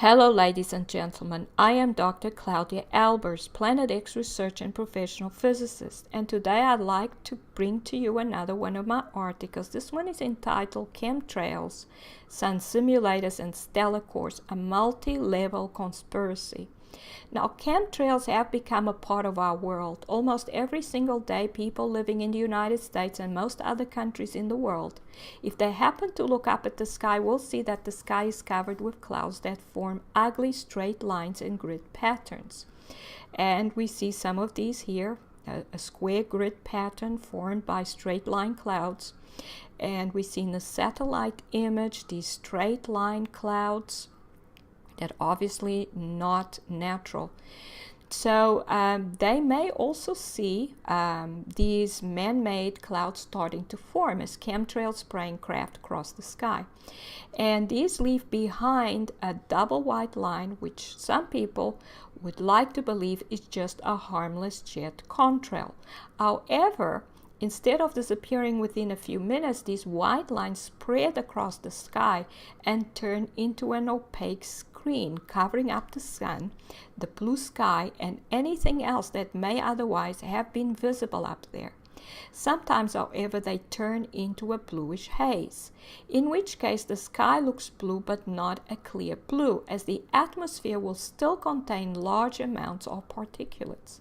Hello, ladies and gentlemen. I am Dr. Claudia Albers, Planet X research and professional physicist, and today I'd like to bring to you another one of my articles. This one is entitled Chemtrails, Sun Simulators and Stellar Cores, a Multi-Level Conspiracy. Now, chemtrails have become a part of our world. Almost every single day, people living in the United States and most other countries in the world, if they happen to look up at the sky, will see that the sky is covered with clouds that form ugly straight lines and grid patterns. And we see some of these here, a square grid pattern formed by straight line clouds. And we see in the satellite image these straight line clouds that obviously not natural. So they may also see these man-made clouds starting to form as chemtrails spraying craft across the sky. And these leave behind a double white line, which some people would like to believe is just a harmless jet contrail. However, instead of disappearing within a few minutes, these white lines spread across the sky and turn into an opaque screen covering up the sun, the blue sky, and anything else that may otherwise have been visible up there. Sometimes, however, they turn into a bluish haze, in which case the sky looks blue but not a clear blue, as the atmosphere will still contain large amounts of particulates.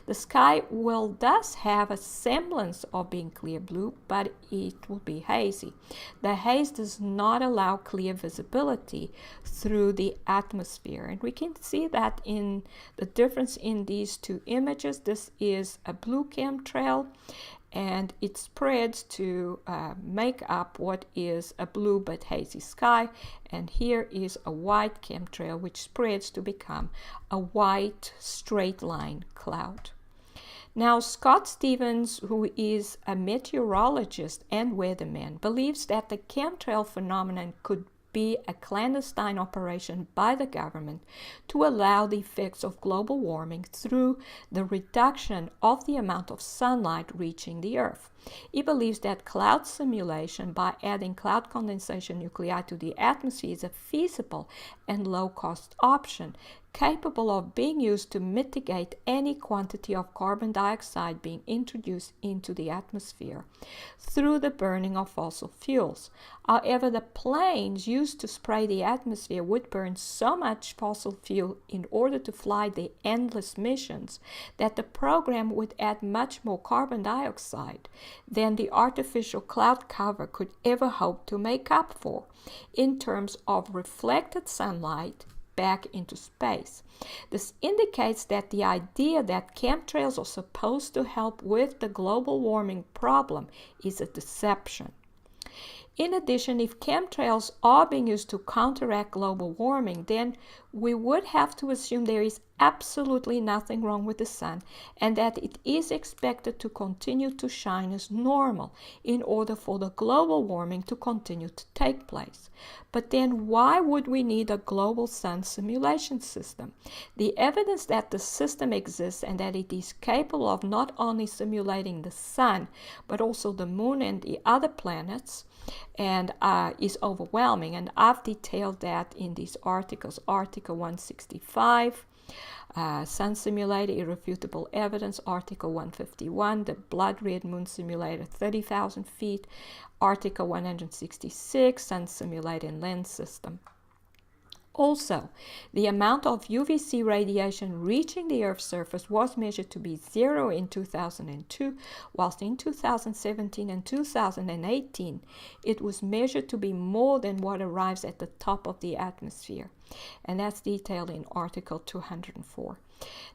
The sky will thus have a semblance of being clear blue, but it will be hazy. The haze does not allow clear visibility through the atmosphere, and we can see that in the difference in these two images. This is a blue chemtrail, and it spreads to make up what is a blue but hazy sky, and here is a white chemtrail which spreads to become a white straight line cloud. Now, Scott Stevens, who is a meteorologist and weatherman, believes that the chemtrail phenomenon could be a clandestine operation by the government to allow the effects of global warming through the reduction of the amount of sunlight reaching the Earth. He believes that cloud simulation by adding cloud condensation nuclei to the atmosphere is a feasible and low-cost option, capable of being used to mitigate any quantity of carbon dioxide being introduced into the atmosphere through the burning of fossil fuels. However, the planes used to spray the atmosphere would burn so much fossil fuel in order to fly the endless missions that the program would add much more carbon dioxide than the artificial cloud cover could ever hope to make up for in terms of reflected sunlight back into space. This indicates that the idea that chemtrails are supposed to help with the global warming problem is a deception. In addition, if chemtrails are being used to counteract global warming, then we would have to assume there is absolutely nothing wrong with the sun and that it is expected to continue to shine as normal in order for the global warming to continue to take place. But then why would we need a global sun simulation system? The evidence that the system exists and that it is capable of not only simulating the sun but also the moon and the other planets and is overwhelming, and I've detailed that in these articles. Article 165, Sun Simulator, Irrefutable Evidence. Article 151, the Blood Red Moon Simulator, 30,000 feet. Article 166, Sun Simulator and Lens System. Also, the amount of UVC radiation reaching the Earth's surface was measured to be 0 in 2002, whilst in 2017 and 2018 it was measured to be more than what arrives at the top of the atmosphere. And that's detailed in Article 204.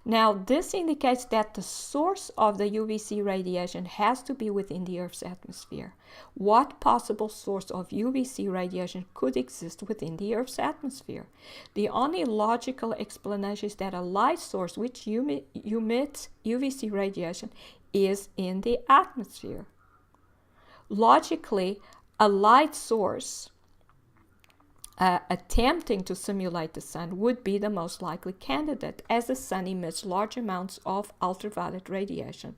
Now, this indicates that the source of the UVC radiation has to be within the Earth's atmosphere. What possible source of UVC radiation could exist within the Earth's atmosphere? The only logical explanation is that a light source which emits UVC radiation is in the atmosphere. Logically, a light source attempting to simulate the sun would be the most likely candidate, as the sun emits large amounts of ultraviolet radiation.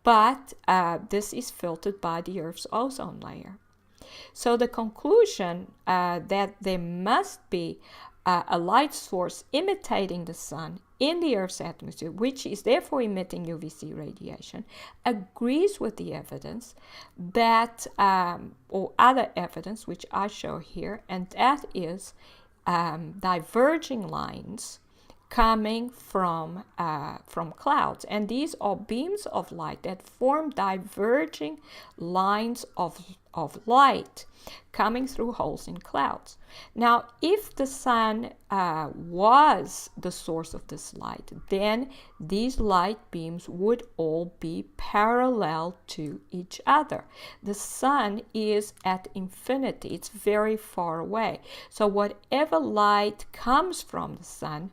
But this is filtered by the Earth's ozone layer. So the conclusion that there must be a light source imitating the sun in the Earth's atmosphere, which is therefore emitting UVC radiation, agrees with the evidence that, or other evidence, which I show here, and that is diverging lines coming from clouds. And these are beams of light that form diverging lines of light coming through holes in clouds. Now, if the sun was the source of this light, then these light beams would all be parallel to each other. The sun is at infinity. It's very far away. So whatever light comes from the sun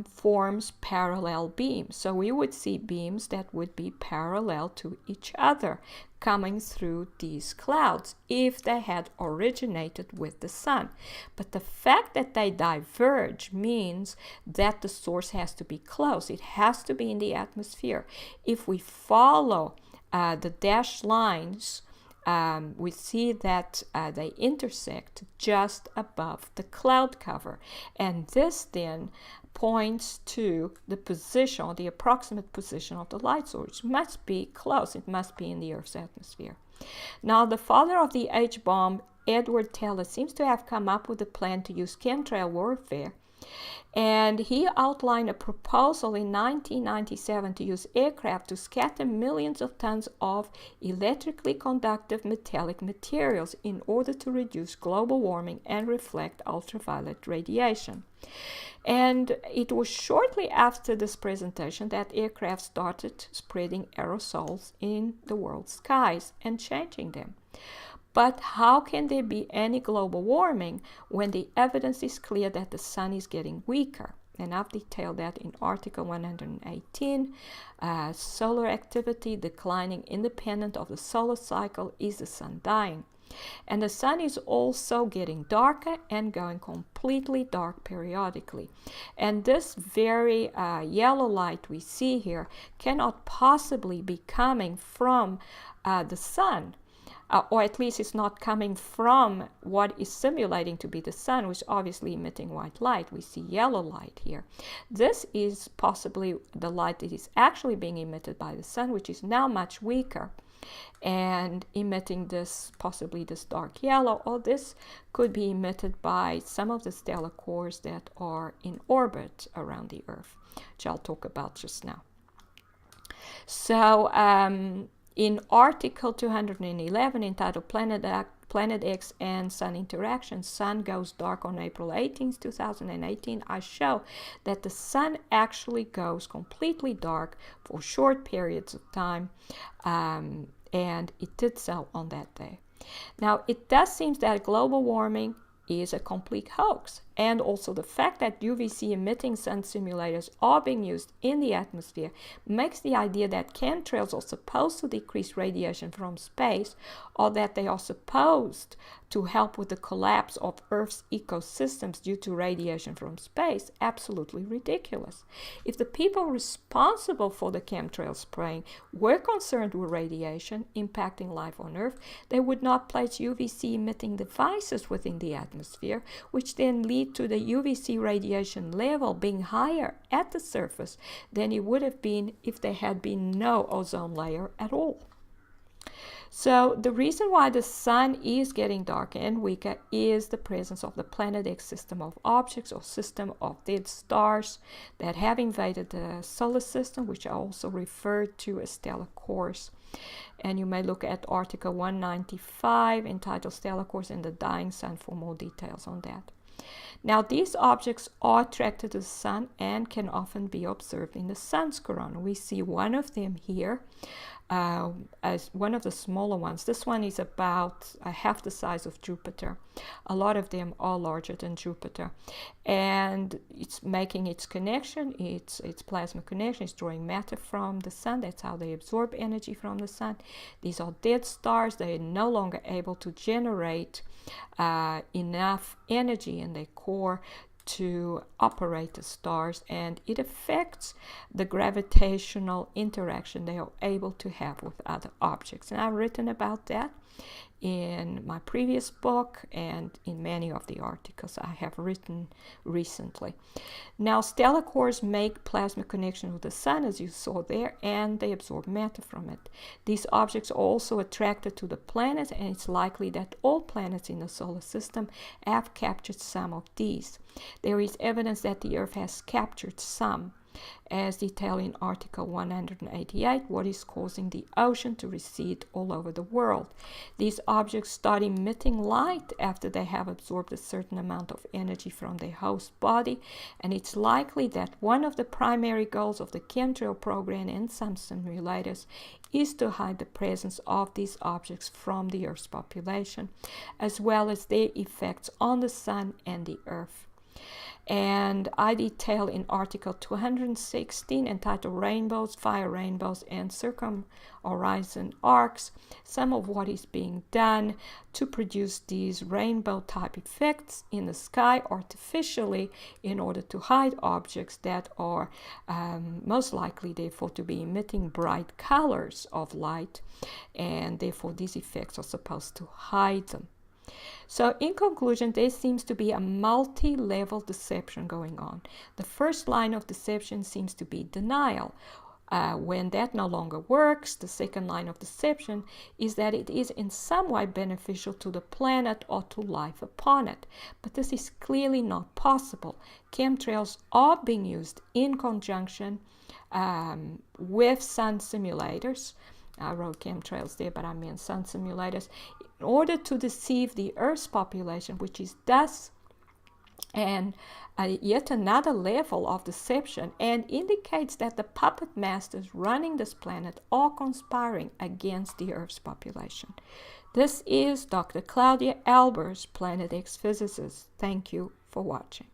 forms parallel beams. So we would see beams that would be parallel to each other coming through these clouds if they had originated with the sun. But the fact that they diverge means that the source has to be close. It has to be in the atmosphere. If we follow the dashed lines, we see that they intersect just above the cloud cover. And this then points to the position, or the approximate position of the light source. It must be close. It must be in the Earth's atmosphere. Now, the father of the H-bomb, Edward Teller, seems to have come up with a plan to use chemtrail warfare. And he outlined a proposal in 1997 to use aircraft to scatter millions of tons of electrically conductive metallic materials in order to reduce global warming and reflect ultraviolet radiation. And it was shortly after this presentation that aircraft started spreading aerosols in the world's skies and changing them. But how can there be any global warming when the evidence is clear that the sun is getting weaker? And I've detailed that in article 118. Solar activity declining independent of the solar cycle. Is the sun dying? And the sun is also getting darker and going completely dark periodically. And this very yellow light we see here cannot possibly be coming from the sun. Or at least it's not coming from what is simulating to be the sun, which is obviously emitting white light. We see yellow light here. This is possibly the light that is actually being emitted by the sun, which is now much weaker and emitting this, possibly this dark yellow, or this could be emitted by some of the stellar cores that are in orbit around the Earth, which I'll talk about just now. So, in article 211 entitled Planet X and Sun Interaction, Sun Goes Dark on April 18, 2018, I show that the sun actually goes completely dark for short periods of time, and it did so on that day. Now, it does seem that global warming is a complete hoax, and also the fact that UVC emitting sun simulators are being used in the atmosphere makes the idea that chemtrails are supposed to decrease radiation from space, or that they are supposed to help with the collapse of Earth's ecosystems due to radiation from space, absolutely ridiculous. If the people responsible for the chemtrail spraying were concerned with radiation impacting life on Earth, they would not place UVC emitting devices within the atmosphere, which then lead to the UVC radiation level being higher at the surface than it would have been if there had been no ozone layer at all. So the reason why the sun is getting darker and weaker is the presence of the Planet X system of objects, or system of dead stars that have invaded the solar system, which are also referred to as stellar cores. And you may look at article 195 entitled Stellar Cores and the Dying Sun for more details on that. Now, these objects are attracted to the sun and can often be observed in the sun's corona. We see one of them here, as one of the smaller ones. This one is about half the size of Jupiter. A lot of them are larger than Jupiter, and it's making its connection, its plasma connection. It's drawing matter from the sun. That's how they absorb energy from the sun. These are dead stars. They are no longer able to generate enough energy in their core to operate the stars, and it affects the gravitational interaction they are able to have with other objects. And I've written about that in my previous book and in many of the articles I have written recently. Now, stellar cores make plasma connection with the sun, as you saw there, and they absorb matter from it. These objects are also attracted to the planets, and it's likely that all planets in the solar system have captured some of these. There is evidence that the Earth has captured some, as detailed in article 188, what is causing the ocean to recede all over the world. These objects start emitting light after they have absorbed a certain amount of energy from their host body, and it's likely that one of the primary goals of the chemtrail program and some simulators is to hide the presence of these objects from the Earth's population, as well as their effects on the sun and the Earth. And I detail in article 216 entitled Rainbows, Fire Rainbows, and Circumhorizon Arcs some of what is being done to produce these rainbow type effects in the sky artificially in order to hide objects that are most likely therefore to be emitting bright colors of light, and therefore these effects are supposed to hide them. So in conclusion, there seems to be a multi-level deception going on. The first line of deception seems to be denial. When that no longer works, the second line of deception is that it is in some way beneficial to the planet or to life upon it. But this is clearly not possible. Chemtrails are being used in conjunction with sun simulators. I wrote chemtrails there, but I mean sun simulators, in order to deceive the Earth's population, which is thus and yet another level of deception, and indicates that the puppet masters running this planet are conspiring against the Earth's population. This is Dr. Claudia Albers, Planet X physicist. Thank you for watching.